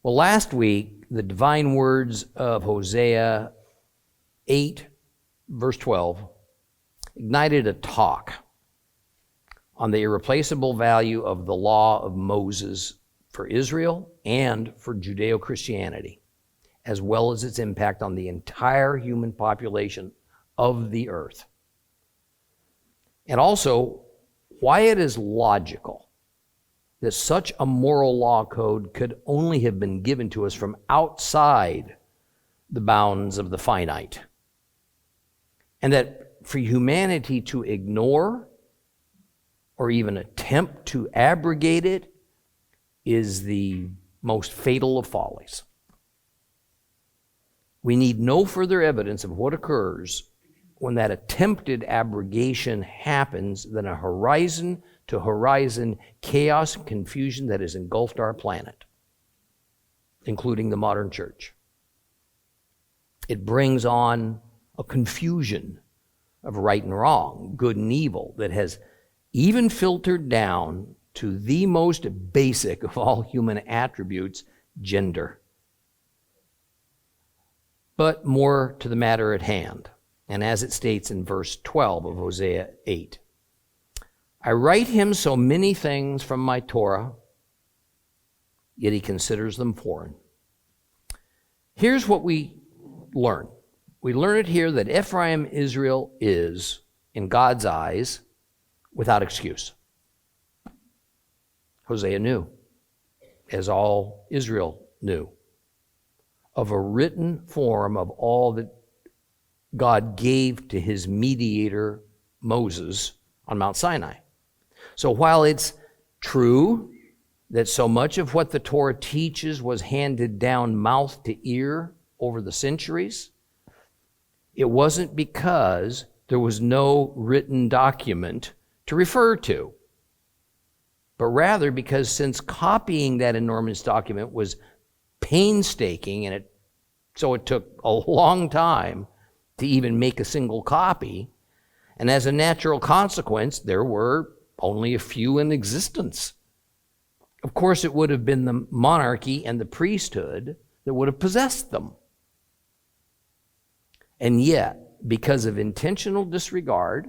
Well, last week, the divine words of Hosea 8, verse 12, ignited a talk on the irreplaceable value of the law of Moses for Israel and for Judeo-Christianity, as well as its impact on the entire human population of the earth. And also, why it is logical that such a moral law code could only have been given to us from outside the bounds of the finite. And that for humanity to ignore or even attempt to abrogate it is the most fatal of follies. We need no further evidence of what occurs when that attempted abrogation happens than a horizon to horizon chaos and confusion that has engulfed our planet, including the modern church. It brings on a confusion of right and wrong, good and evil, that has even filtered down to the most basic of all human attributes, gender. But more to the matter at hand, and as it states in verse 12 of Hosea 8, I write him so many things from my Torah, yet he considers them foreign. Here's what we learn. We learn it here that Ephraim, Israel, is, in God's eyes, without excuse. Hosea knew, as all Israel knew, of a written form of all that God gave to his mediator, Moses, on Mount Sinai. So while it's true that so much of what the Torah teaches was handed down mouth to ear over the centuries, it wasn't because there was no written document to refer to, but rather because since copying that enormous document was painstaking, and so it took a long time to even make a single copy, and as a natural consequence, there were only a few in existence. Of course, it would have been the monarchy and the priesthood that would have possessed them. And yet, because of intentional disregard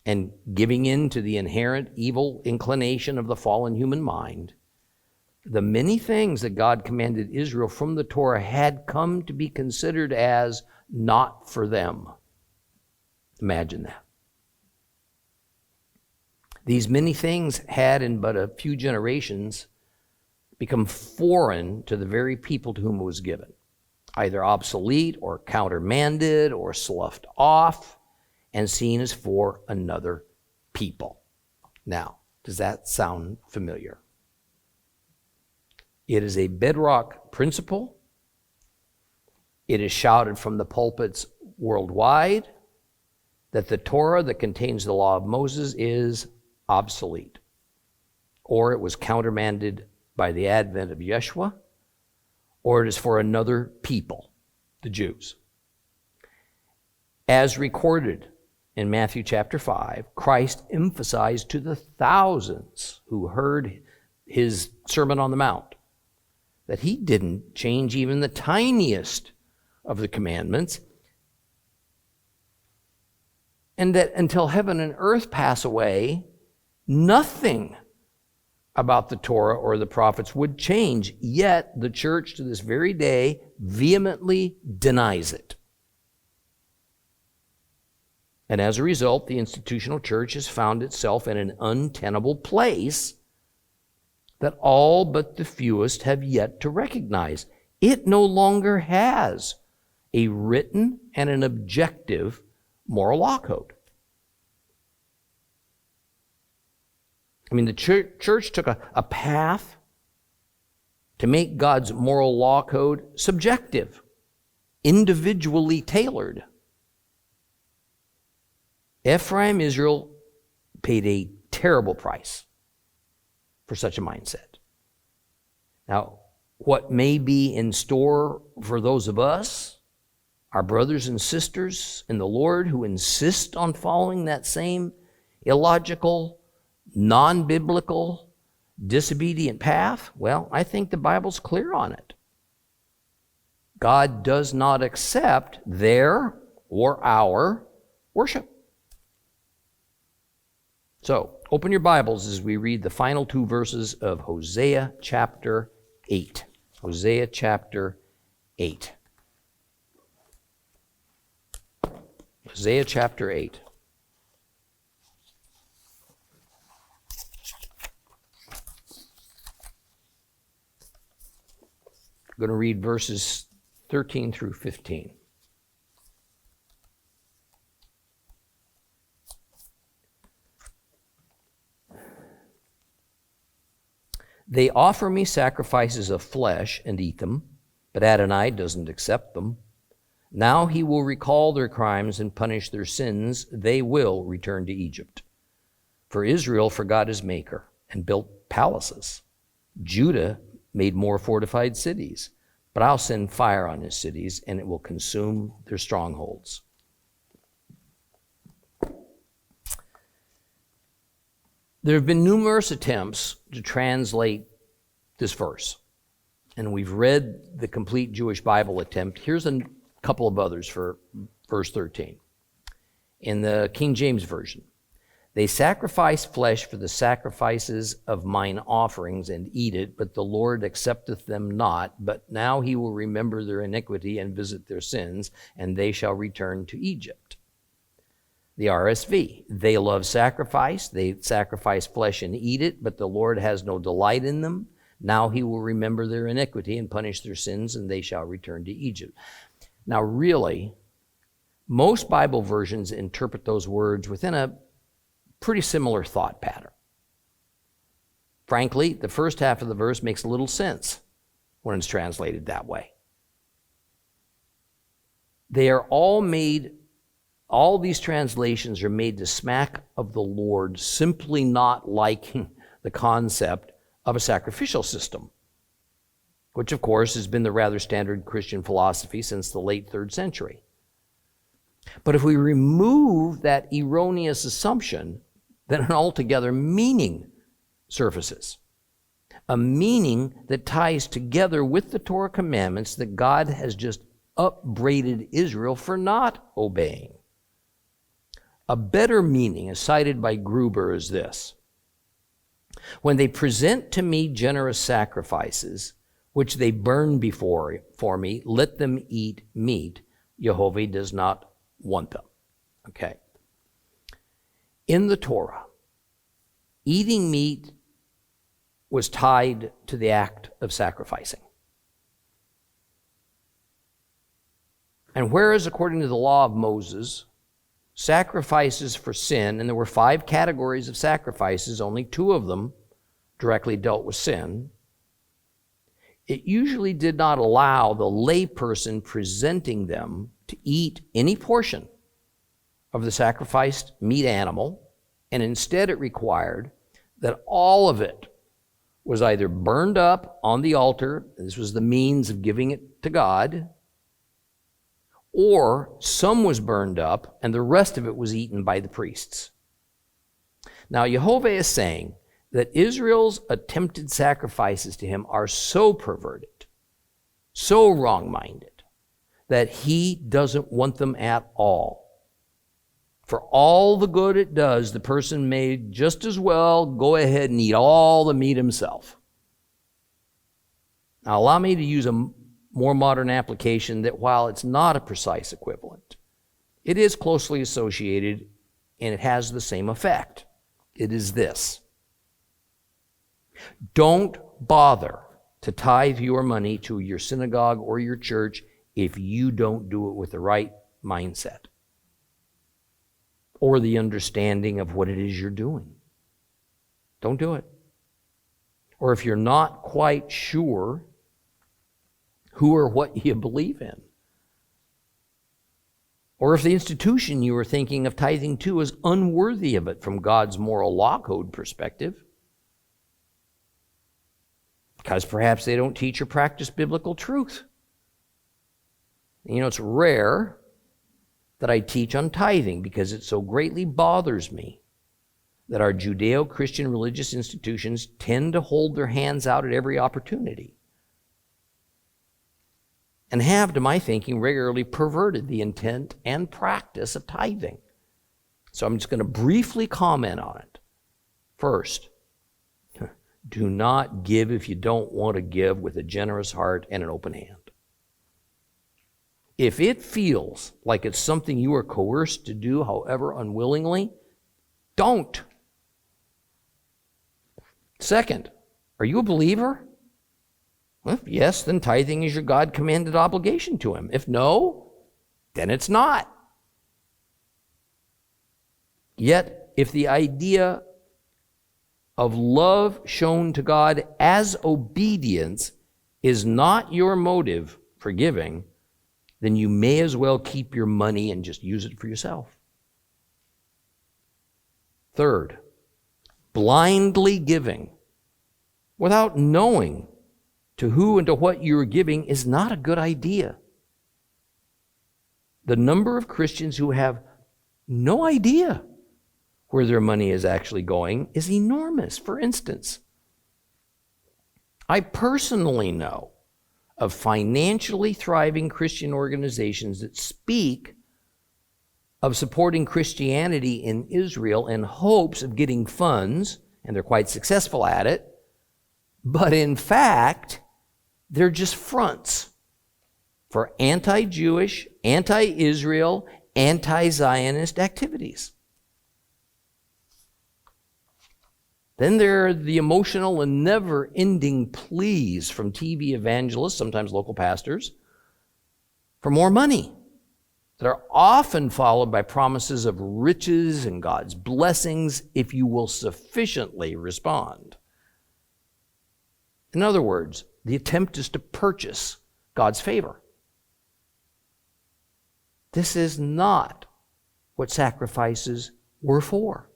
and giving in to the inherent evil inclination of the fallen human mind, the many things that God commanded Israel from the Torah had come to be considered as not for them. Imagine that. These many things had in but a few generations become foreign to the very people to whom it was given, either obsolete or countermanded or sloughed off and seen as for another people. Now, does that sound familiar? It is a bedrock principle. It is shouted from the pulpits worldwide that the Torah that contains the law of Moses is obsolete, or it was countermanded by the advent of Yeshua, or it is for another people, the Jews. As recorded in Matthew chapter 5, Christ emphasized to the thousands who heard his Sermon on the Mount that he didn't change even the tiniest of the commandments, and that until heaven and earth pass away, nothing about the Torah or the prophets would change. Yet the church to this very day vehemently denies it. And as a result, the institutional church has found itself in an untenable place that all but the fewest have yet to recognize. It no longer has a written and an objective moral law code. I mean, the church took a path to make God's moral law code subjective, individually tailored. Ephraim, Israel, paid a terrible price for such a mindset. Now, what may be in store for those of us, our brothers and sisters in the Lord who insist on following that same illogical, non-biblical, disobedient path, well, I think the Bible's clear on it. God does not accept their or our worship. So, open your Bibles as we read the final two verses of Hosea chapter 8. Hosea chapter 8. Hosea chapter 8. I'm going to read verses 13 through 15. They offer me sacrifices of flesh and eat them, but Adonai doesn't accept them. Now he will recall their crimes and punish their sins. They will return to Egypt. For Israel forgot his maker and built palaces. Judah made more fortified cities, but I'll send fire on his cities, and it will consume their strongholds. There have been numerous attempts to translate this verse, and we've read the complete Jewish Bible attempt. Here's a couple of others for verse 13. In the King James Version, they sacrifice flesh for the sacrifices of mine offerings and eat it, but the Lord accepteth them not. But now he will remember their iniquity and visit their sins, and they shall return to Egypt. The RSV, they love sacrifice, they sacrifice flesh and eat it, but the Lord has no delight in them. Now he will remember their iniquity and punish their sins, and they shall return to Egypt. Now really, most Bible versions interpret those words within a pretty similar thought pattern. Frankly, the first half of the verse makes little sense when it's translated that way. All these translations are made to smack of the Lord simply not liking the concept of a sacrificial system, which of course has been the rather standard Christian philosophy since the late 3rd century. But if we remove that erroneous assumption, then an altogether meaning surfaces. A meaning that ties together with the Torah commandments that God has just upbraided Israel for not obeying. A better meaning is cited by Gruber as this: when they present to me generous sacrifices, which they burn for me, let them eat meat. Jehovah does not want them. Okay. In the Torah, eating meat was tied to the act of sacrificing. And whereas according to the law of Moses, sacrifices for sin, and there were 5 categories of sacrifices, only 2 of them directly dealt with sin, it usually did not allow the layperson presenting them to eat any portion of the sacrificed meat animal, and instead it required that all of it was either burned up on the altar, this was the means of giving it to God, or some was burned up and the rest of it was eaten by the priests. Now, Jehovah is saying that Israel's attempted sacrifices to him are so perverted, so wrong-minded, that he doesn't want them at all. For all the good it does, the person may just as well go ahead and eat all the meat himself. Now, allow me to use a more modern application that, while it's not a precise equivalent, it is closely associated and it has the same effect. It is this: don't bother to tithe your money to your synagogue or your church if you don't do it with the right mindset or the understanding of what it is you're doing. Don't do it. Or if you're not quite sure who or what you believe in, or if the institution you are thinking of tithing to is unworthy of it from God's moral law code perspective, because perhaps they don't teach or practice biblical truth. You know, it's rare that I teach on tithing because it so greatly bothers me that our Judeo-Christian religious institutions tend to hold their hands out at every opportunity and have, to my thinking, regularly perverted the intent and practice of tithing. So I'm just going to briefly comment on it. First, do not give if you don't want to give with a generous heart and an open hand. If it feels like it's something you are coerced to do, however unwillingly, don't. Second, are you a believer? Well, if yes, then tithing is your God-commanded obligation to Him. If no, then it's not. Yet, if the idea of love shown to God as obedience is not your motive for giving, then you may as well keep your money and just use it for yourself. Third, blindly giving without knowing to who and to what you are giving is not a good idea. The number of Christians who have no idea where their money is actually going is enormous. For instance, I personally know of financially thriving Christian organizations that speak of supporting Christianity in Israel in hopes of getting funds, and they're quite successful at it, but in fact, they're just fronts for anti-Jewish, anti-Israel, anti-Zionist activities. Then there are the emotional and never-ending pleas from TV evangelists, sometimes local pastors, for more money that are often followed by promises of riches and God's blessings if you will sufficiently respond. In other words, the attempt is to purchase God's favor. This is not what sacrifices were for,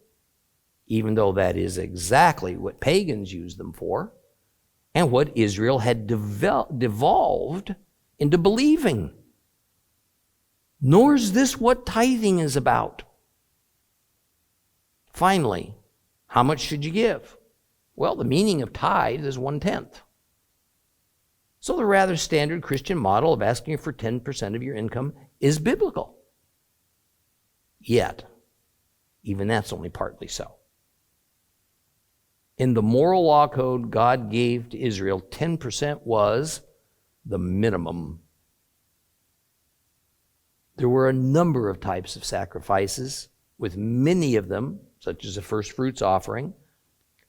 even though that is exactly what pagans used them for and what Israel had devolved into believing. Nor is this what tithing is about. Finally, how much should you give? Well, the meaning of tithe is 1/10. So the rather standard Christian model of asking for 10% of your income is biblical. Yet, even that's only partly so. In the moral law code God gave to Israel, 10% was the minimum. There were a number of types of sacrifices, with many of them, such as a first fruits offering,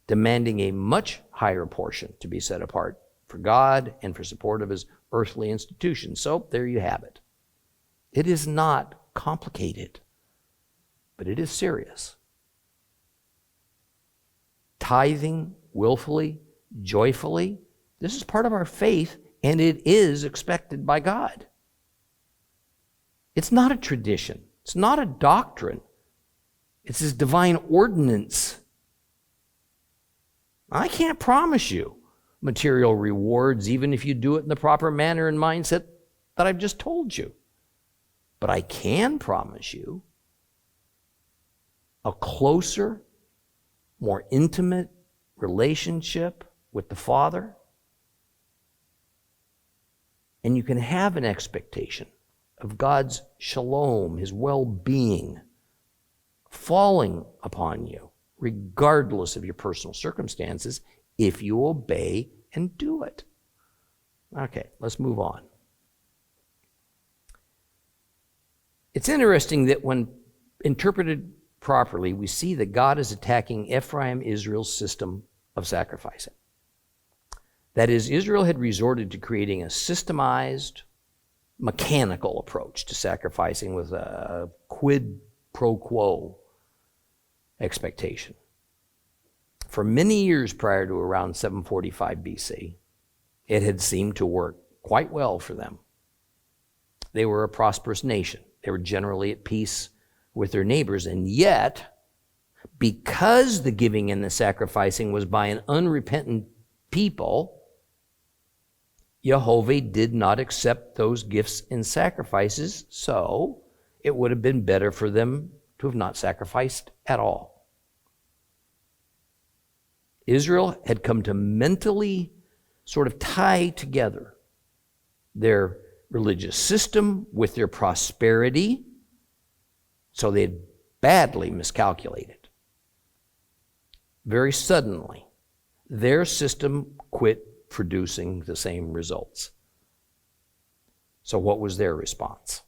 demanding a much higher portion to be set apart for God and for support of His earthly institutions. So there you have it. It is not complicated, but it is serious. Tithing willfully, joyfully, this is part of our faith, and it is expected by God. It's not a tradition. It's not a doctrine. It's His divine ordinance. I can't promise you material rewards, even if you do it in the proper manner and mindset that I've just told you. But I can promise you a closer, more intimate relationship with the Father. And you can have an expectation of God's shalom, His well-being, falling upon you, regardless of your personal circumstances, if you obey and do it. Okay, let's move on. It's interesting that when interpreted properly, we see that God is attacking Ephraim, Israel's system of sacrificing. That is, Israel had resorted to creating a systemized, mechanical approach to sacrificing with a quid pro quo expectation. For many years prior to around 745 BC, it had seemed to work quite well for them. They were a prosperous nation. They were generally at peace with their neighbors, and yet, because the giving and the sacrificing was by an unrepentant people, Jehovah did not accept those gifts and sacrifices, so it would have been better for them to have not sacrificed at all. Israel had come to mentally sort of tie together their religious system with their prosperity, so they had badly miscalculated. Very suddenly, their system quit producing the same results. So what was their response?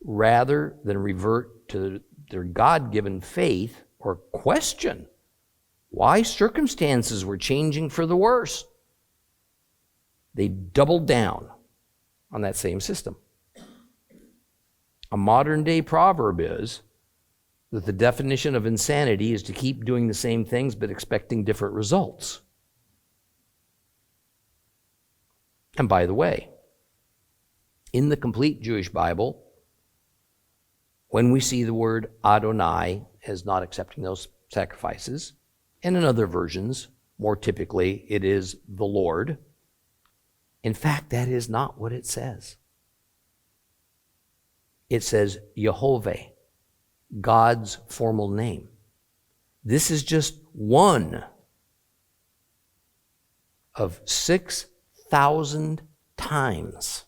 Rather than revert to their God-given faith or question why circumstances were changing for the worse, they doubled down on that same system. A modern-day proverb is that the definition of insanity is to keep doing the same things but expecting different results. And by the way, in the complete Jewish Bible, when we see the word Adonai as not accepting those sacrifices, and in other versions, more typically, it is the Lord. In fact, that is not what it says. It says Yehovah, God's formal name. This is just one of 6,000 times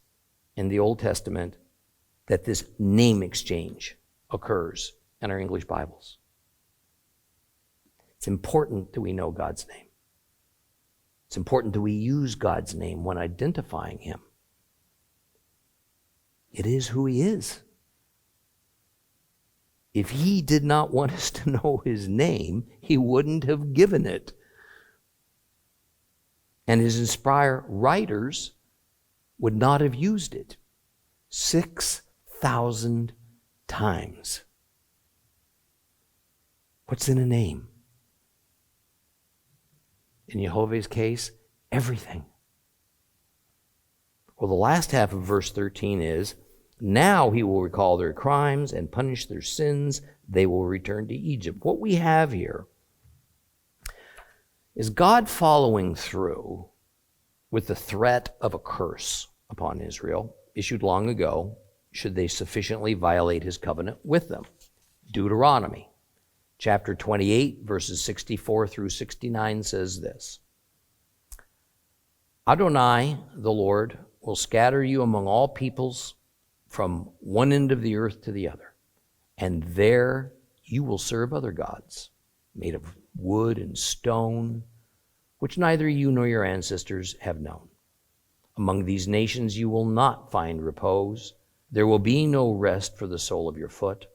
in the Old Testament that this name exchange occurs in our English Bibles. It's important that we know God's name. It's important that we use God's name when identifying him. It is who he is. If he did not want us to know his name, he wouldn't have given it. And his inspired writers would not have used it 6,000 times. What's in a name? In Jehovah's case, everything. Well, the last half of verse 13 is, now he will recall their crimes and punish their sins. They will return to Egypt. What we have here is God following through with the threat of a curse upon Israel, issued long ago, should they sufficiently violate his covenant with them. Deuteronomy chapter 28, verses 64 through 69 says this: Adonai, the Lord, will scatter you among all peoples from one end of the earth to the other, and there you will serve other gods, made of wood and stone, which neither you nor your ancestors have known. Among these nations you will not find repose. There will be no rest for the sole of your foot.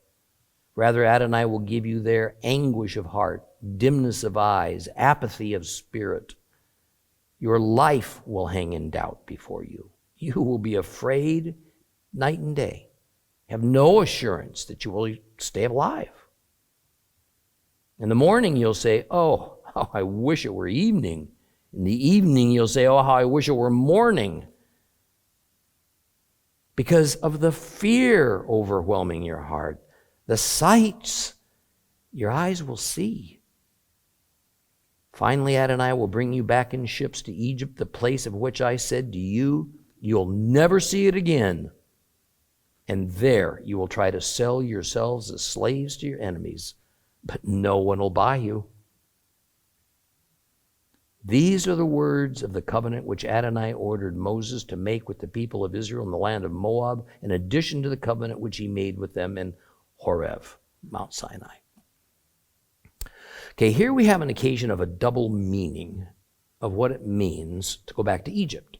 Rather, Adonai will give you there anguish of heart, dimness of eyes, apathy of spirit. Your life will hang in doubt before you. You will be afraid night and day, have no assurance that you will stay alive. In the morning you'll say, oh, how I wish it were evening. In the evening you'll say, oh, how I wish it were morning. Because of the fear overwhelming your heart, the sights your eyes will see. Finally, Adonai will bring you back in ships to Egypt, the place of which I said to you, you'll never see it again. And there you will try to sell yourselves as slaves to your enemies, but no one will buy you. These are the words of the covenant which Adonai ordered Moses to make with the people of Israel in the land of Moab, in addition to the covenant which he made with them in Horeb, Mount Sinai. Okay, here we have an occasion of a double meaning of what it means to go back to Egypt.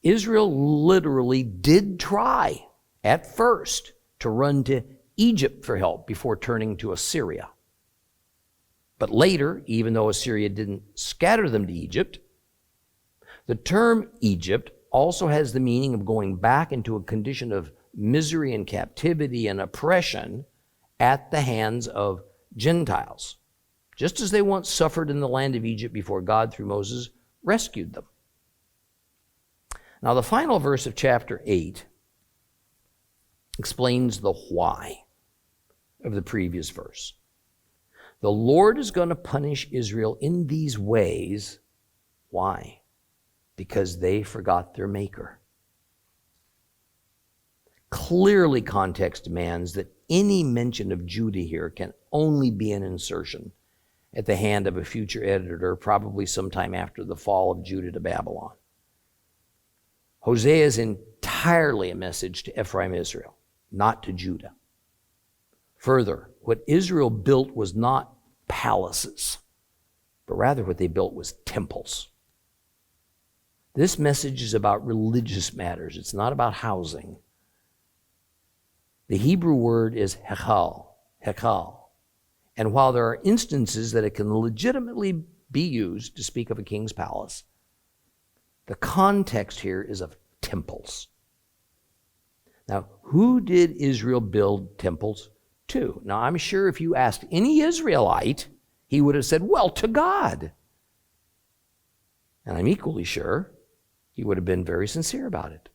Israel literally did try at first to run to Egypt for help before turning to Assyria. But later, even though Assyria didn't scatter them to Egypt, the term Egypt also has the meaning of going back into a condition of misery and captivity and oppression at the hands of Gentiles, just as they once suffered in the land of Egypt before God, through Moses, rescued them. Now, the final verse of chapter 8 explains the why of the previous verse. The Lord is going to punish Israel in these ways. Why? Because they forgot their Maker. Clearly, context demands that any mention of Judah here can only be an insertion, at the hand of a future editor, probably sometime after the fall of Judah to Babylon. Hosea is entirely a message to Ephraim Israel, not to Judah. Further, what Israel built was not palaces, but rather what they built was temples. This message is about religious matters. It's not about housing. The Hebrew word is hekal. And while there are instances that it can legitimately be used to speak of a king's palace, the context here is of temples. Now, who did Israel build temples to? Now, I'm sure if you asked any Israelite, he would have said, well, to God. And I'm equally sure he would have been very sincere about it.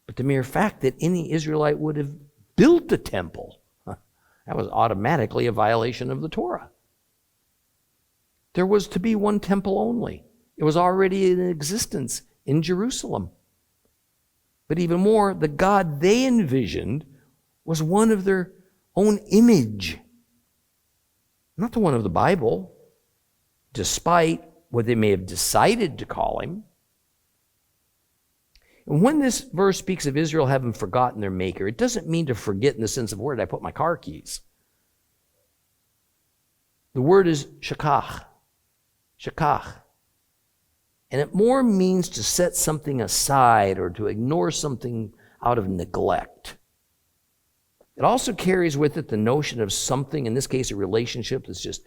But the mere fact that any Israelite would have built a temple, that was automatically a violation of the Torah. There was to be one temple only. It was already in existence in Jerusalem. But even more, the God they envisioned was one of their own image, not the one of the Bible, despite what they may have decided to call him. And when this verse speaks of Israel having forgotten their maker, it doesn't mean to forget in the sense of where did I put my car keys. The word is shakach. And it more means to set something aside or to ignore something out of neglect. It also carries with it the notion of something, in this case a relationship, that's just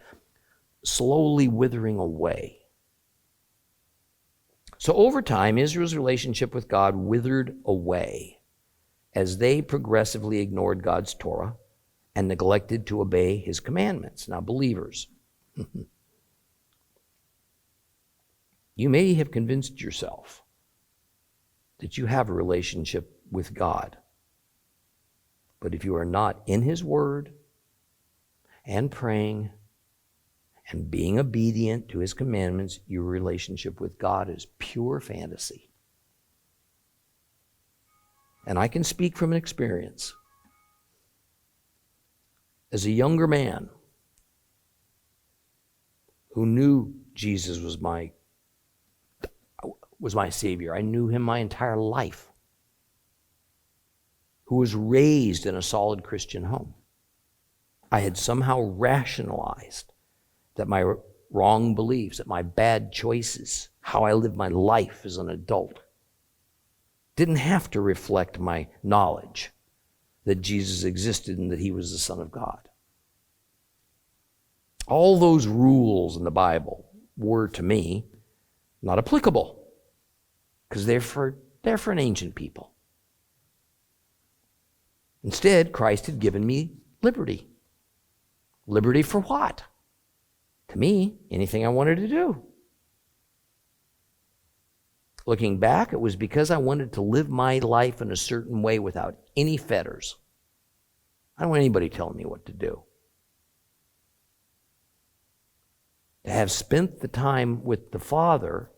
slowly withering away. So over time, Israel's relationship with God withered away as they progressively ignored God's Torah and neglected to obey his commandments. Now, believers, you may have convinced yourself that you have a relationship with God. But if you are not in his word and praying and being obedient to his commandments, your relationship with God is pure fantasy. And I can speak from an experience. As a younger man who knew Jesus was my Savior, I knew him my entire life, who was raised in a solid Christian home, I had somehow rationalized that my wrong beliefs, that my bad choices, how I lived my life as an adult, didn't have to reflect my knowledge that Jesus existed and that he was the Son of God. All those rules in the Bible were, to me, not applicable, because they're for an ancient people. Instead, Christ had given me liberty. Liberty for what? To me, anything I wanted to do. Looking back, it was because I wanted to live my life in a certain way without any fetters. I don't want anybody telling me what to do. To have spent the time with the Father,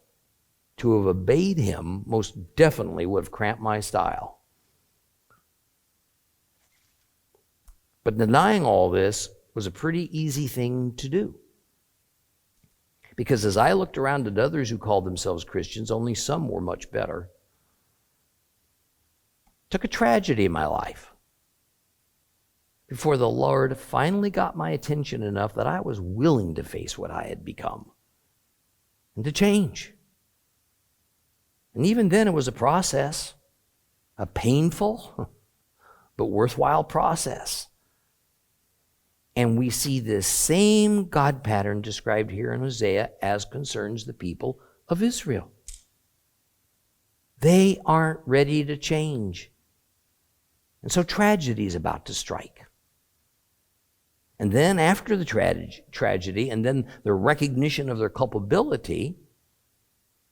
to have obeyed him, most definitely would have cramped my style. But denying all this was a pretty easy thing to do. Because as I looked around at others who called themselves Christians, only some were much better. It took a tragedy in my life before the Lord finally got my attention enough that I was willing to face what I had become and to change. And even then it was a process, a painful but worthwhile process. And we see this same God pattern described here in Hosea as concerns the people of Israel. They aren't ready to change. And so tragedy is about to strike. And then after the tragedy and then the recognition of their culpability,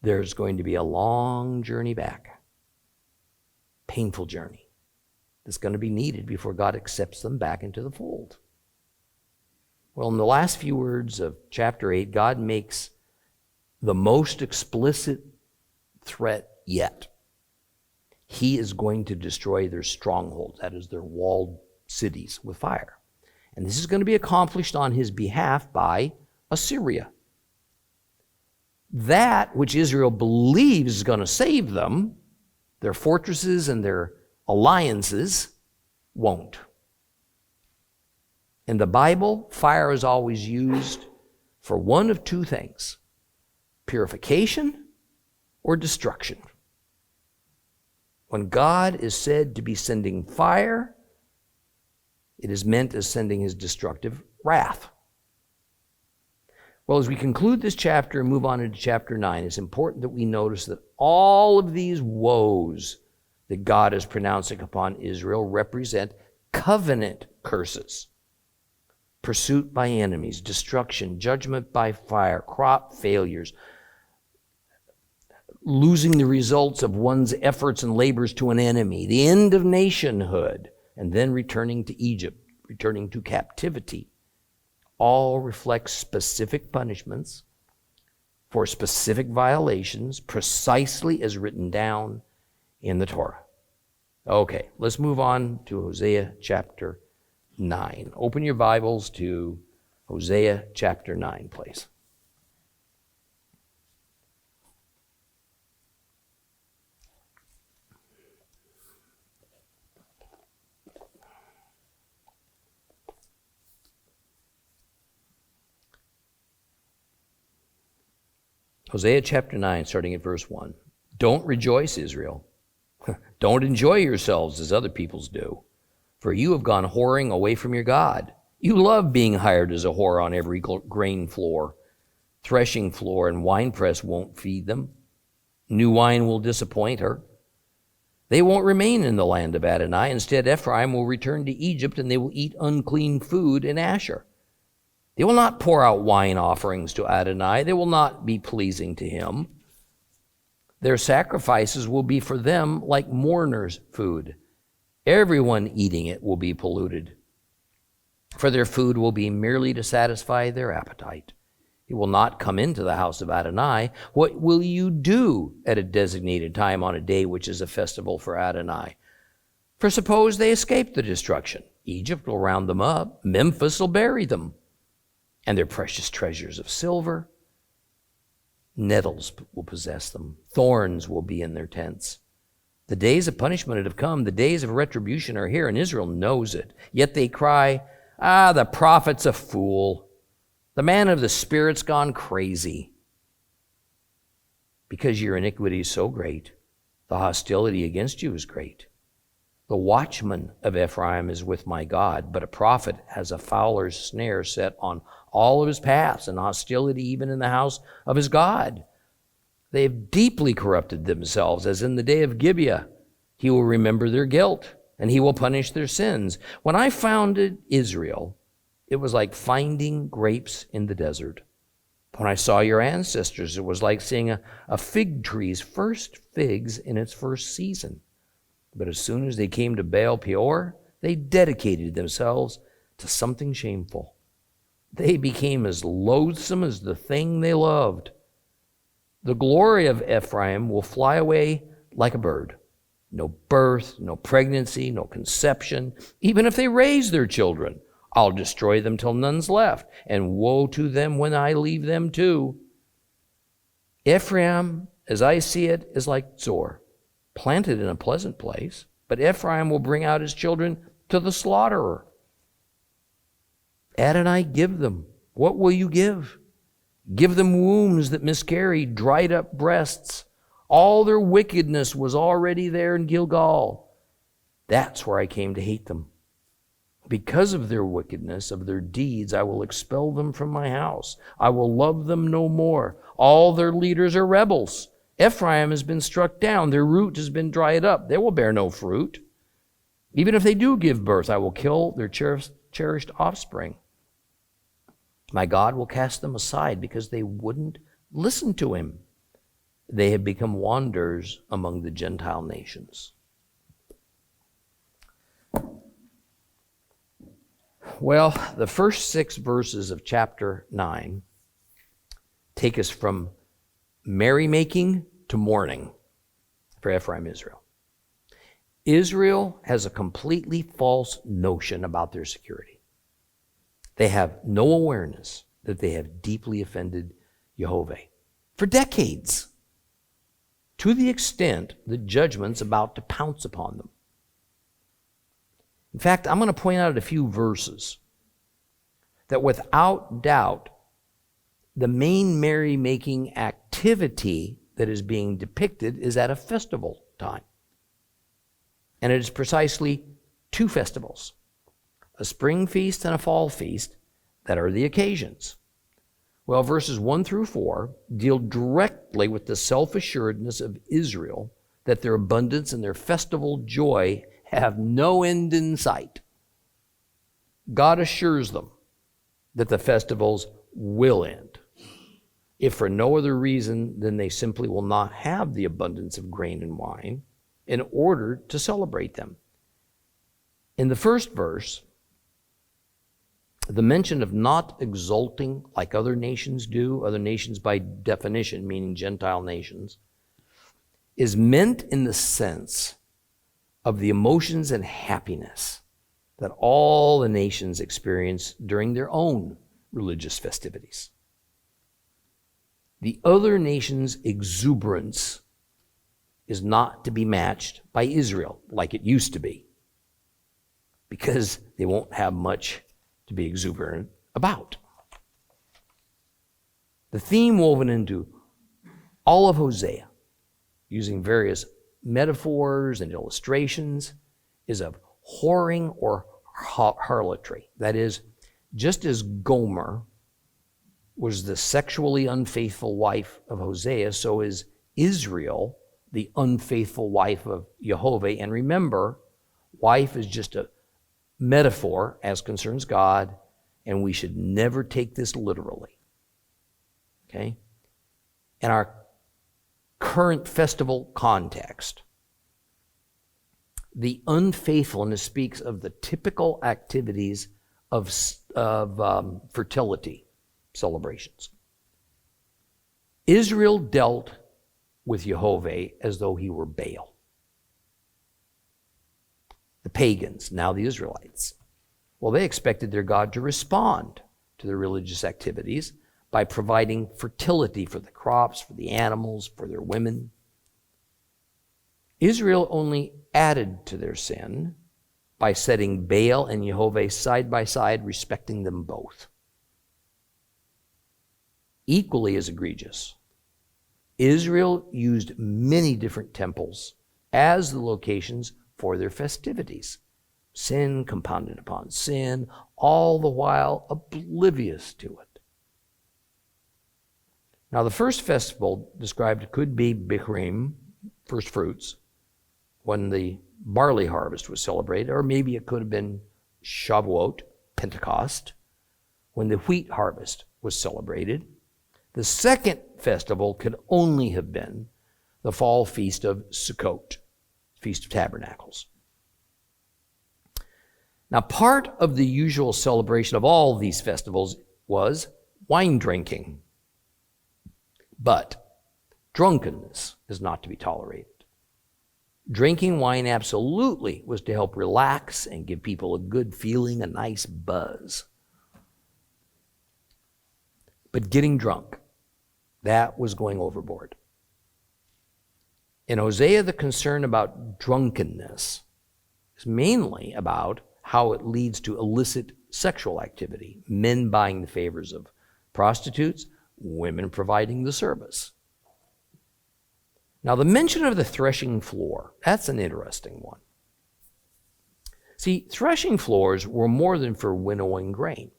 there's going to be a long journey back. Painful journey that's going to be needed before God accepts them back into the fold. Well, in the last few words of chapter 8, God makes the most explicit threat yet. He is going to destroy their strongholds, that is, their walled cities, with fire. And this is going to be accomplished on his behalf by Assyria. That which Israel believes is going to save them, their fortresses and their alliances, won't. In the Bible, fire is always used for one of two things: purification or destruction. When God is said to be sending fire, it is meant as sending his destructive wrath. Well, as we conclude this chapter and move on into chapter 9, it's important that we notice that all of these woes that God is pronouncing upon Israel represent covenant curses. Pursuit by enemies, destruction, judgment by fire, crop failures, losing the results of one's efforts and labors to an enemy, the end of nationhood, and then returning to Egypt, returning to captivity, all reflect specific punishments for specific violations, precisely as written down in the Torah. Okay, let's move on to Hosea chapter 9. Open your Bibles to Hosea chapter 9, please. Hosea chapter 9, starting at verse 1. Don't rejoice, Israel. Don't enjoy yourselves as other peoples do, for you have gone whoring away from your God. You love being hired as a whore on every grain floor. Threshing floor and winepress won't feed them. New wine will disappoint her. They won't remain in the land of Adonai. Instead, Ephraim will return to Egypt, and they will eat unclean food in Asher. They will not pour out wine offerings to Adonai. They will not be pleasing to him. Their sacrifices will be for them like mourners' food. Everyone eating it will be polluted. For their food will be merely to satisfy their appetite. It will not come into the house of Adonai. What will you do at a designated time on a day which is a festival for Adonai? For suppose they escape the destruction. Egypt will round them up. Memphis will bury them. And their precious treasures of silver, nettles will possess them. Thorns will be in their tents. The days of punishment have come. The days of retribution are here, and Israel knows it. Yet they cry, the prophet's a fool. The man of the Spirit's gone crazy. Because your iniquity is so great, the hostility against you is great. The watchman of Ephraim is with my God, but a prophet has a fowler's snare set on all of his paths, and hostility even in the house of his God. They have deeply corrupted themselves, as in the day of Gibeah. He will remember their guilt, and he will punish their sins. When I founded Israel, it was like finding grapes in the desert. When I saw your ancestors, it was like seeing a fig tree's first figs in its first season. But as soon as they came to Baal Peor, they dedicated themselves to something shameful. They became as loathsome as the thing they loved. The glory of Ephraim will fly away like a bird. No birth, no pregnancy, no conception. Even if they raise their children, I'll destroy them till none's left. And woe to them when I leave them too. Ephraim, as I see it, is like Zor, planted in a pleasant place, but Ephraim will bring out his children to the slaughterer. Adonai, give them. What will you give? Give them wombs that miscarry, dried up breasts. All their wickedness was already there in Gilgal. That's where I came to hate them. Because of their wickedness, of their deeds, I will expel them from my house. I will love them no more. All their leaders are rebels. Ephraim has been struck down. Their root has been dried up. They will bear no fruit. Even if they do give birth, I will kill their cherished offspring. My God will cast them aside because they wouldn't listen to him. They have become wanderers among the Gentile nations. Well, the first 6 verses of chapter 9 take us from merrymaking to mourning for Ephraim, Israel. Israel has a completely false notion about their security. They have no awareness that they have deeply offended Jehovah for decades, to the extent that judgment's about to pounce upon them. In fact, I'm going to point out a few verses that without doubt, the main merrymaking activity that is being depicted is at a festival time. And it is precisely two festivals, a spring feast and a fall feast, that are the occasions. Well, verses 1 through 4 deal directly with the self-assuredness of Israel that their abundance and their festival joy have no end in sight. God assures them that the festivals will end, if for no other reason than they simply will not have the abundance of grain and wine in order to celebrate them. In the first verse, the mention of not exulting like other nations do, other nations by definition, meaning Gentile nations, is meant in the sense of the emotions and happiness that all the nations experience during their own religious festivities. The other nations' exuberance is not to be matched by Israel like it used to be, because they won't have much to be exuberant about. The theme woven into all of Hosea, using various metaphors and illustrations, is of whoring or harlotry. That is, just as Gomer was the sexually unfaithful wife of Hosea, so is Israel the unfaithful wife of Jehovah. And remember, wife is just a metaphor as concerns God, and we should never take this literally. Okay? In our current festival context, the unfaithfulness speaks of the typical activities of fertility celebrations. Israel dealt with Jehovah as though he were Baal. The pagans, now the Israelites, well, they expected their God to respond to their religious activities by providing fertility for the crops, for the animals, for their women. Israel only added to their sin by setting Baal and Jehovah side by side, respecting them both. Equally as egregious, Israel used many different temples as the locations for their festivities. Sin compounded upon sin, all the while oblivious to it. Now, the first festival described could be Bichrim, first fruits, when the barley harvest was celebrated, or maybe it could have been Shavuot, Pentecost, when the wheat harvest was celebrated. The second festival could only have been the fall feast of Sukkot, Feast of Tabernacles. Now, part of the usual celebration of all these festivals was wine drinking. But drunkenness is not to be tolerated. Drinking wine absolutely was to help relax and give people a good feeling, a nice buzz. But getting drunk, that was going overboard. In Hosea, the concern about drunkenness is mainly about how it leads to illicit sexual activity, men buying the favors of prostitutes, women providing the service. Now, the mention of the threshing floor, that's an interesting one. See, threshing floors were more than for winnowing grain.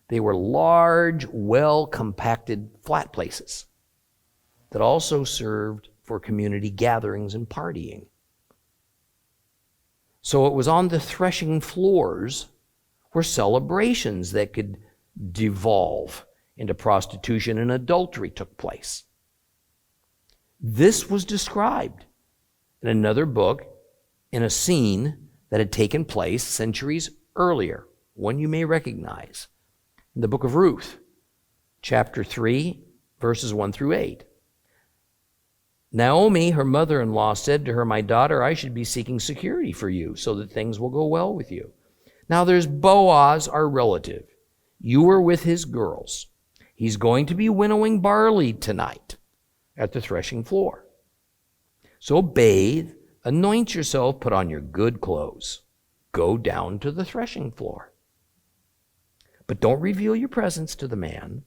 They were large, well-compacted flat places that also served for community gatherings and partying. So it was on the threshing floors where celebrations that could devolve into prostitution and adultery took place. This was described in another book in a scene that had taken place centuries earlier, one you may recognize, in the book of Ruth, chapter 3, verses 1 through 8. Naomi, her mother-in-law, said to her, "My daughter, I should be seeking security for you so that things will go well with you. Now there's Boaz, our relative. You are with his girls. He's going to be winnowing barley tonight at the threshing floor. So bathe, anoint yourself, put on your good clothes. Go down to the threshing floor. But don't reveal your presence to the man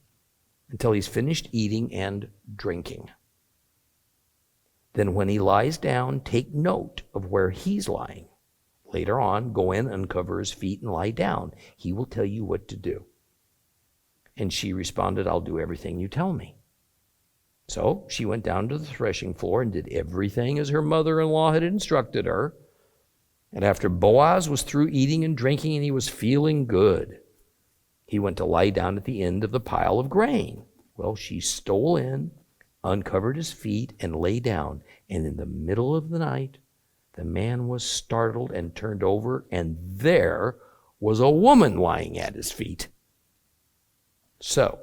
until he's finished eating and drinking. Then when he lies down, take note of where he's lying. Later on, go in, uncover his feet, and lie down. He will tell you what to do. And she responded, I'll do everything you tell me. So she went down to the threshing floor and did everything as her mother-in-law had instructed her. And after Boaz was through eating and drinking and he was feeling good, he went to lie down at the end of the pile of grain. Well, she stole in, uncovered his feet, and lay down. And in the middle of the night, the man was startled and turned over, and there was a woman lying at his feet. So,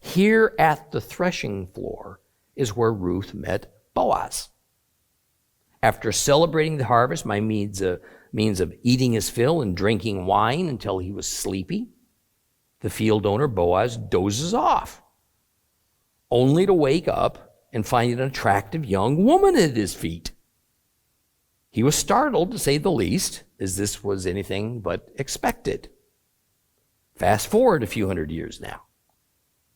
here at the threshing floor is where Ruth met Boaz. After celebrating the harvest by means of eating his fill and drinking wine until he was sleepy, the field owner Boaz dozes off, only to wake up and find an attractive young woman at his feet. He was startled, to say the least, as this was anything but expected. Fast forward a few hundred years now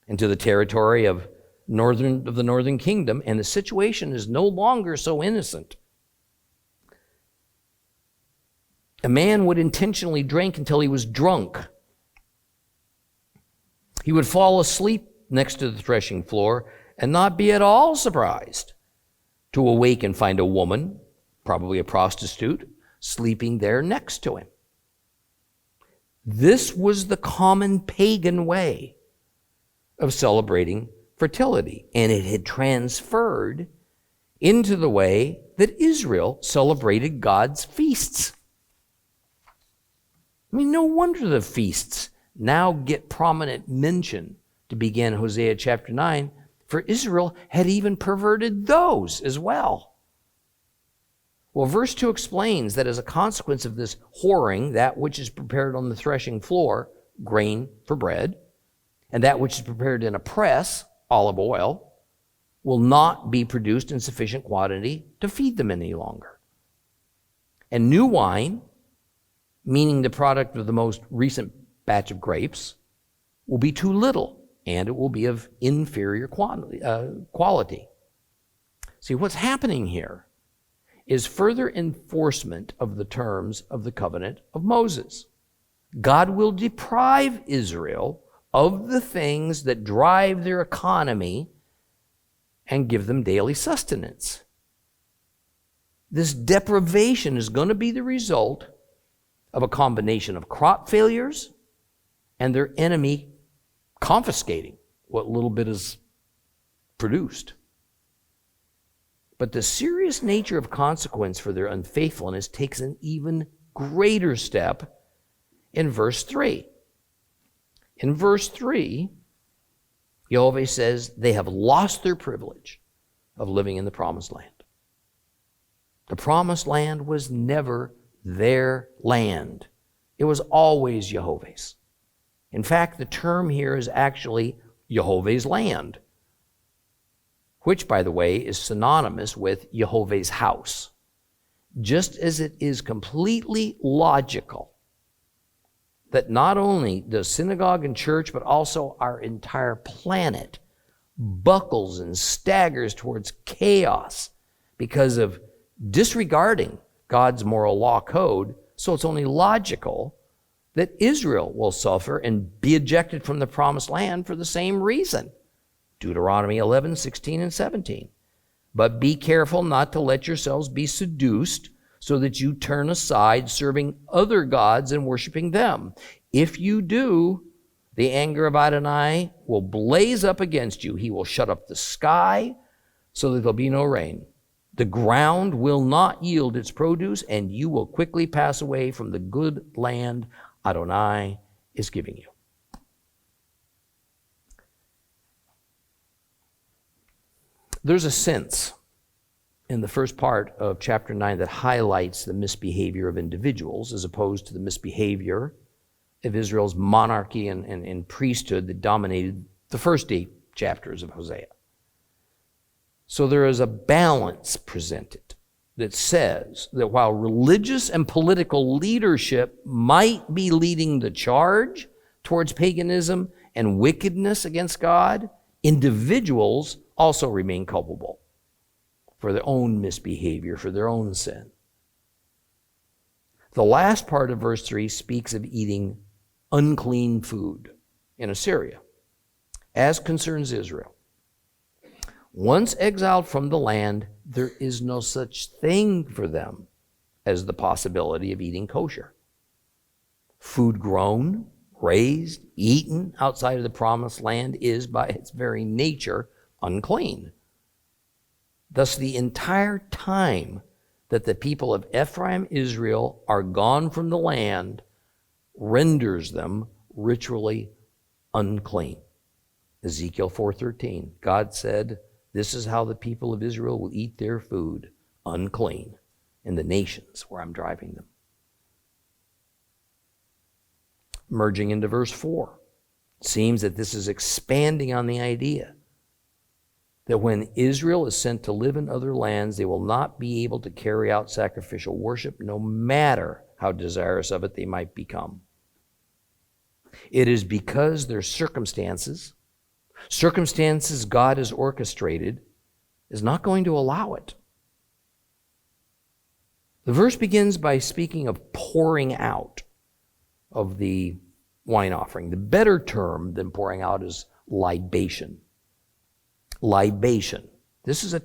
into the territory of the northern kingdom, and the situation is no longer so innocent. A man would intentionally drink until he was drunk. He would fall asleep next to the threshing floor and not be at all surprised to awake and find a woman, probably a prostitute, sleeping there next to him. This was the common pagan way of celebrating fertility, and it had transferred into the way that Israel celebrated God's feasts. I mean, no wonder the feasts now get prominent mention to begin Hosea chapter 9, for Israel had even perverted those as well. Well, verse 2 explains that as a consequence of this whoring, that which is prepared on the threshing floor, grain for bread, and that which is prepared in a press, olive oil, will not be produced in sufficient quantity to feed them any longer. And new wine, meaning the product of the most recent batch of grapes, will be too little, and it will be of inferior quality. See, what's happening here is further enforcement of the terms of the covenant of Moses. God will deprive Israel of the things that drive their economy and give them daily sustenance. This deprivation is going to be the result of a combination of crop failures and their enemy confiscating what little bit is produced. But the serious nature of consequence for their unfaithfulness takes an even greater step in verse 3. In verse 3, Jehovah says they have lost their privilege of living in the promised land. The promised land was never their land. It was always Jehovah's. In fact, the term here is actually Jehovah's land, which, by the way, is synonymous with Jehovah's house. Just as it is completely logical that not only the synagogue and church, but also our entire planet buckles and staggers towards chaos because of disregarding God's moral law code, so it's only logical that Israel will suffer and be ejected from the promised land for the same reason. Deuteronomy 11, 16, and 17. But be careful not to let yourselves be seduced so that you turn aside serving other gods and worshiping them. If you do, the anger of Adonai will blaze up against you. He will shut up the sky so that there'll be no rain. The ground will not yield its produce, and you will quickly pass away from the good land Adonai is giving you. There's a sense in the first part of chapter 9 that highlights the misbehavior of individuals as opposed to the misbehavior of Israel's monarchy and priesthood that dominated the first 8 chapters of Hosea. So there is a balance presented that says that while religious and political leadership might be leading the charge towards paganism and wickedness against God, individuals also remain culpable for their own misbehavior, for their own sin. The last part of verse 3 speaks of eating unclean food in Assyria, as concerns Israel. Once exiled from the land, there is no such thing for them as the possibility of eating kosher. Food grown, raised, eaten outside of the promised land is, by its very nature, unclean. Thus, the entire time that the people of Ephraim, Israel, are gone from the land renders them ritually unclean. Ezekiel 4:13, God said, "This is how the people of Israel will eat their food, unclean, in the nations where I'm driving them." Merging into verse 4, it seems that this is expanding on the idea that when Israel is sent to live in other lands, they will not be able to carry out sacrificial worship, no matter how desirous of it they might become. It is because their circumstances God has orchestrated, is not going to allow it. The verse begins by speaking of pouring out of the wine offering. The better term than pouring out is libation. Libation. This is a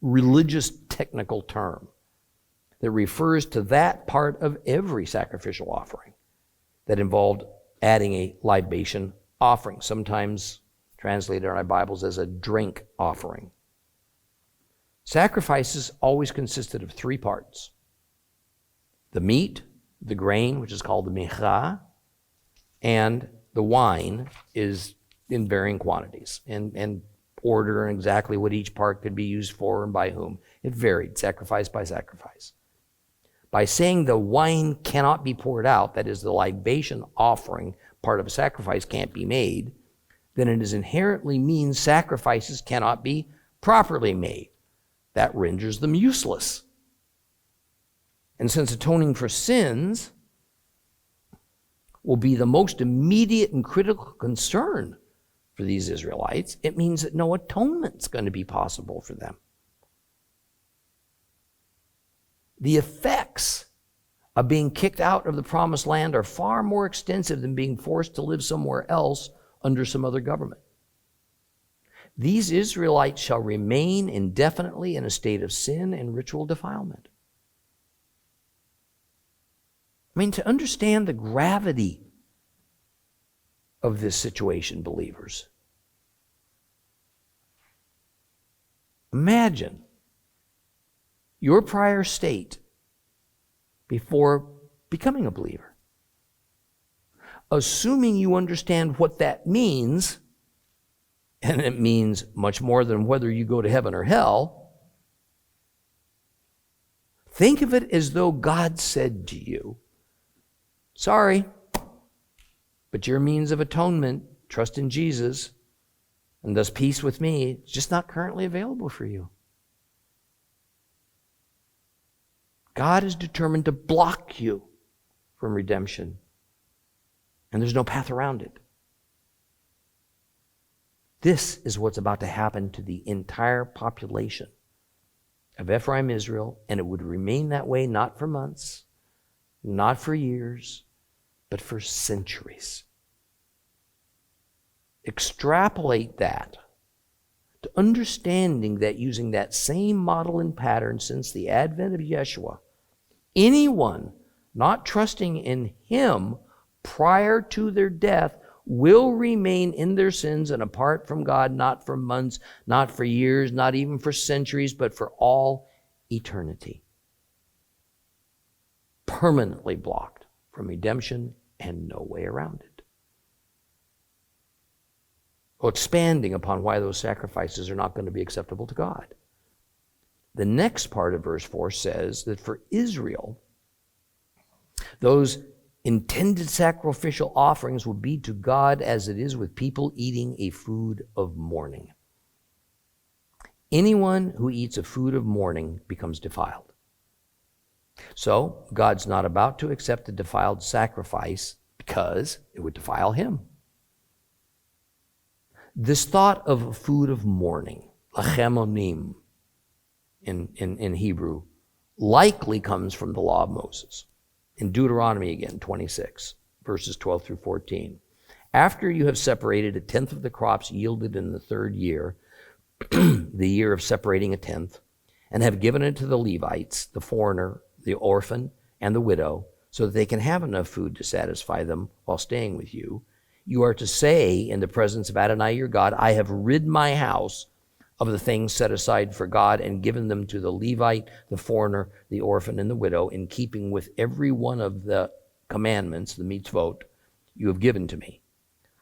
religious technical term that refers to that part of every sacrificial offering that involved adding a libation offering, sometimes translated in our Bibles as a drink offering. Sacrifices always consisted of 3 parts: the meat, the grain, which is called the mincha, and the wine is in varying quantities and order and exactly what each part could be used for and by whom. It varied, sacrifice by sacrifice. By saying the wine cannot be poured out, that is, the libation offering part of a sacrifice can't be made, then it is inherently means sacrifices cannot be properly made. That renders them useless. And since atoning for sins will be the most immediate and critical concern for these Israelites, it means that no atonement is going to be possible for them. The effects of being kicked out of the promised land are far more extensive than being forced to live somewhere else under some other government. These Israelites shall remain indefinitely in a state of sin and ritual defilement. I mean, to understand the gravity of this situation, believers, imagine your prior state before becoming a believer. Assuming you understand what that means, and it means much more than whether you go to heaven or hell, think of it as though God said to you, "Sorry, but your means of atonement, trust in Jesus, and thus peace with me, it's just not currently available for you." God is determined to block you from redemption, and there's no path around it. This is what's about to happen to the entire population of Ephraim, Israel, and it would remain that way not for months, not for years, but for centuries. Extrapolate that to understanding that using that same model and pattern since the advent of Yeshua, anyone not trusting in him prior to their death will remain in their sins and apart from God, not for months, not for years, not even for centuries, but for all eternity. Permanently blocked from redemption and no way around it. Well, expanding upon why those sacrifices are not going to be acceptable to God. The next part of verse 4 says that for Israel, those intended sacrificial offerings will be to God as it is with people eating a food of mourning. Anyone who eats a food of mourning becomes defiled. So God's not about to accept a defiled sacrifice because it would defile him. This thought of a food of mourning, lachem onim in Hebrew, likely comes from the law of Moses. In Deuteronomy again, 26, verses 12 through 14. After you have separated a tenth of the crops yielded in the third year, the year of separating a tenth, and have given it to the Levites, the foreigner, the orphan, and the widow, so that they can have enough food to satisfy them while staying with you, you are to say in the presence of Adonai your God, I have rid my house of the things set aside for God and given them to the Levite, the foreigner, the orphan, and the widow, in keeping with every one of the commandments, the mitzvot, you have given to me.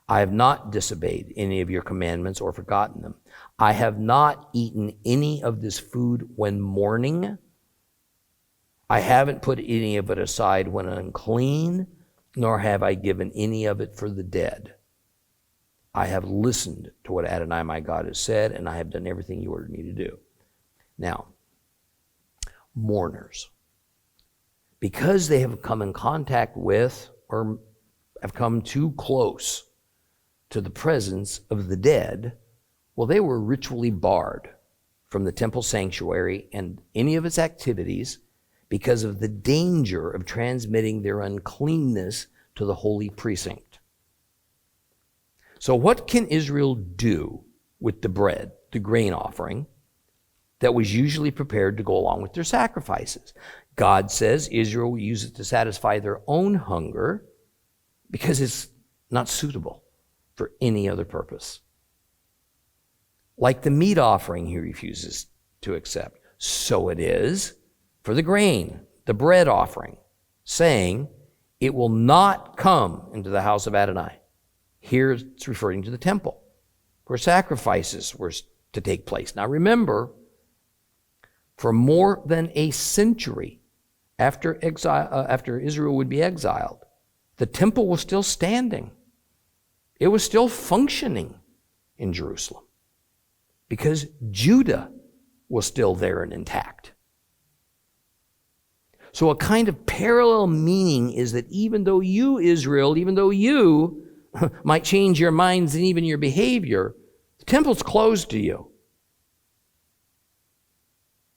I have not disobeyed any of your commandments or forgotten them. I have not eaten any of this food when mourning. I haven't put any of it aside when unclean, nor have I given any of it for the dead. I have listened to what Adonai my God has said, and I have done everything you ordered me to do. Now, mourners, because they have come in contact with or have come too close to the presence of the dead, well, they were ritually barred from the temple sanctuary and any of its activities because of the danger of transmitting their uncleanness to the holy precinct. So what can Israel do with the bread, the grain offering, that was usually prepared to go along with their sacrifices? God says Israel will use it to satisfy their own hunger because it's not suitable for any other purpose. Like the meat offering he refuses to accept, so it is for the grain, the bread offering, saying it will not come into the house of Adonai. Here it's referring to the temple, where sacrifices were to take place. Now remember, for more than a century after Israel would be exiled, the temple was still standing. It was still functioning in Jerusalem because Judah was still there and intact. So a kind of parallel meaning is that even though you, Israel, even though you might change your minds and even your behavior, the temple's closed to you.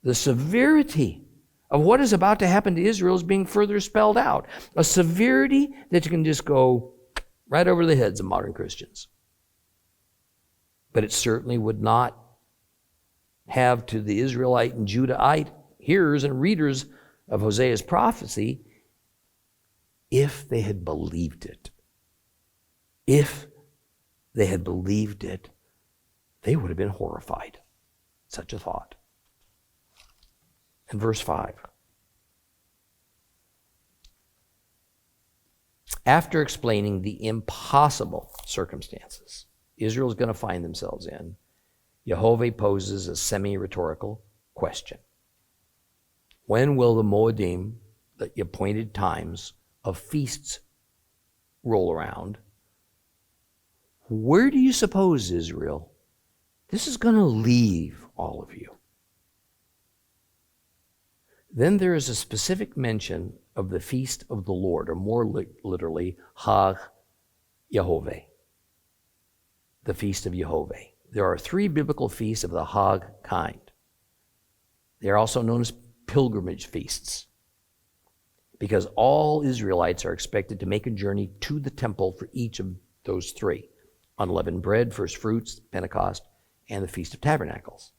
The severity of what is about to happen to Israel is being further spelled out. A severity that you can just go right over the heads of modern Christians. But it certainly would not have to the Israelite and Judahite hearers and readers of Hosea's prophecy if they had believed it. If they had believed it, they would have been horrified. Such a thought. In verse 5. After explaining the impossible circumstances Israel is going to find themselves in, Yehovah poses a semi-rhetorical question. When will the Moedim, the appointed times of feasts, roll around? Where do you suppose, Israel, this is going to leave all of you? Then there is a specific mention of the feast of the Lord, or more literally, Hag Yehovah, the feast of Yehovah. There are 3 biblical feasts of the Hag kind. They are also known as pilgrimage feasts, because all Israelites are expected to make a journey to the temple for each of those 3. Unleavened bread, first fruits, Pentecost, and the Feast of Tabernacles.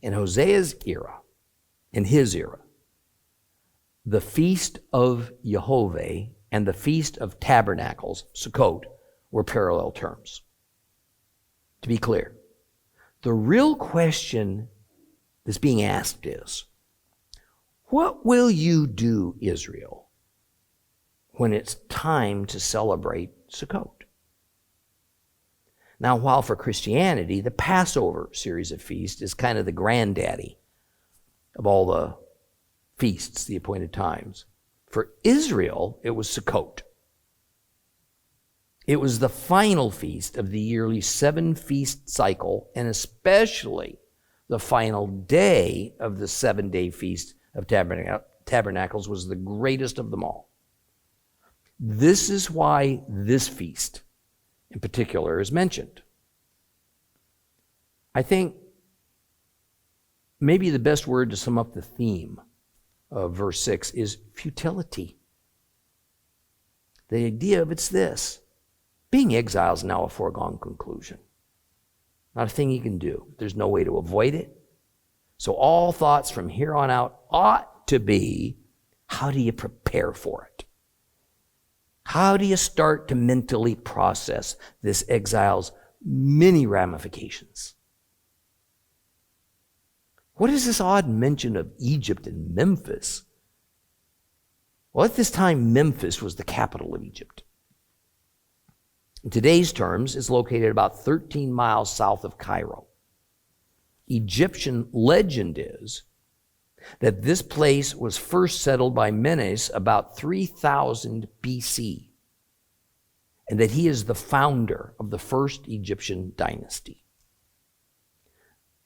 In Hosea's era, in his era, the Feast of Yehovah and the Feast of Tabernacles, Sukkot, were parallel terms. To be clear, the real question that's being asked is, what will you do, Israel, when it's time to celebrate Sukkot? Now, while for Christianity, the Passover series of feasts is kind of the granddaddy of all the feasts, the appointed times. For Israel, it was Sukkot. It was the final feast of the yearly 7-feast cycle, and especially the final day of the 7-day feast of Tabernacles was the greatest of them all. This is why this feast in particular is mentioned. I think maybe the best word to sum up the theme of verse 6 is futility. The idea of it's this: being exiled is now a foregone conclusion. Not a thing you can do. There's no way to avoid it. So all thoughts from here on out ought to be, how do you prepare for it? How do you start to mentally process this exile's many ramifications? What is this odd mention of Egypt and Memphis? Well, at this time, Memphis was the capital of Egypt. In today's terms, it's located about 13 miles south of Cairo. Egyptian legend is that this place was first settled by Menes about 3000 BC, and that he is the founder of the first Egyptian dynasty.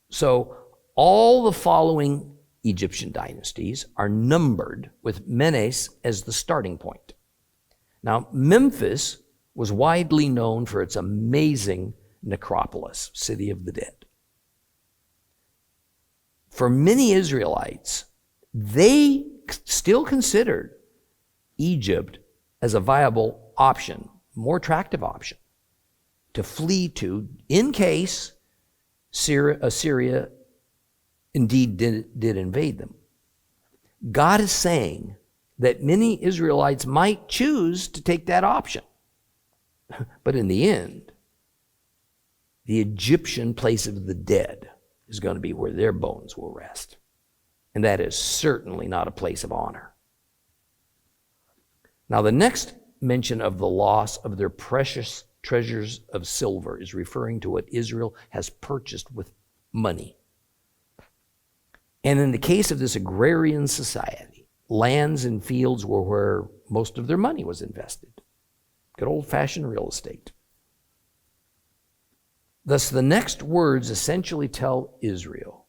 So all the following Egyptian dynasties are numbered with Menes as the starting point. Now, Memphis was widely known for its amazing necropolis, city of the dead. For many Israelites, they still considered Egypt as a viable option, more attractive option to flee to in case Assyria indeed did invade them. God is saying that many Israelites might choose to take that option. But in the end, the Egyptian place of the dead is going to be where their bones will rest. And that is certainly not a place of honor. Now, the next mention of the loss of their precious treasures of silver is referring to what Israel has purchased with money. And in the case of this agrarian society, lands and fields were where most of their money was invested. Good old-fashioned real estate. Thus, the next words essentially tell Israel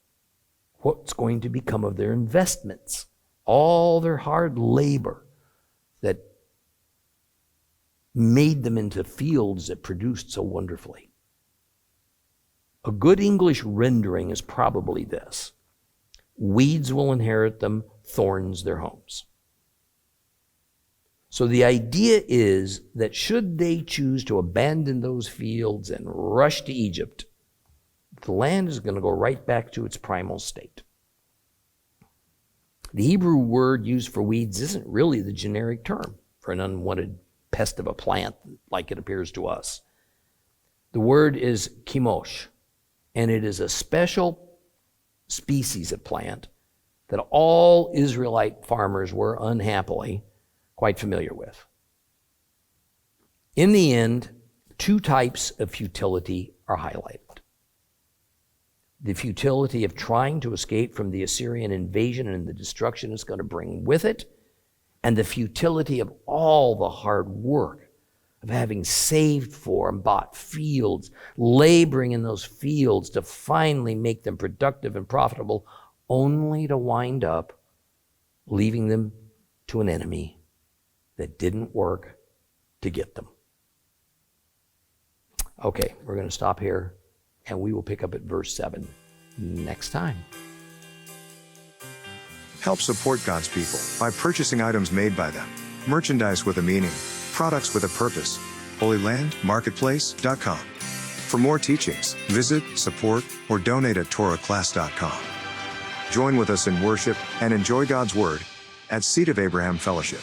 what's going to become of their investments, all their hard labor that made them into fields that produced so wonderfully. A good English rendering is probably this: weeds will inherit them, thorns their homes. So the idea is that should they choose to abandon those fields and rush to Egypt, the land is going to go right back to its primal state. The Hebrew word used for weeds isn't really the generic term for an unwanted pest of a plant like it appears to us. The word is chemosh, and it is a special species of plant that all Israelite farmers were unhappily quite familiar with. In the end, two types of futility are highlighted. The futility of trying to escape from the Assyrian invasion and the destruction it's going to bring with it, and the futility of all the hard work of having saved for and bought fields, laboring in those fields to finally make them productive and profitable, only to wind up leaving them to an enemy that didn't work to get them. Okay, we're going to stop here, and we will pick up at verse 7 next time. Help support God's people by purchasing items made by them, merchandise with a meaning, products with a purpose. HolyLandMarketplace.com. For more teachings, visit, support, or donate at TorahClass.com. Join with us in worship and enjoy God's Word at Seed of Abraham Fellowship.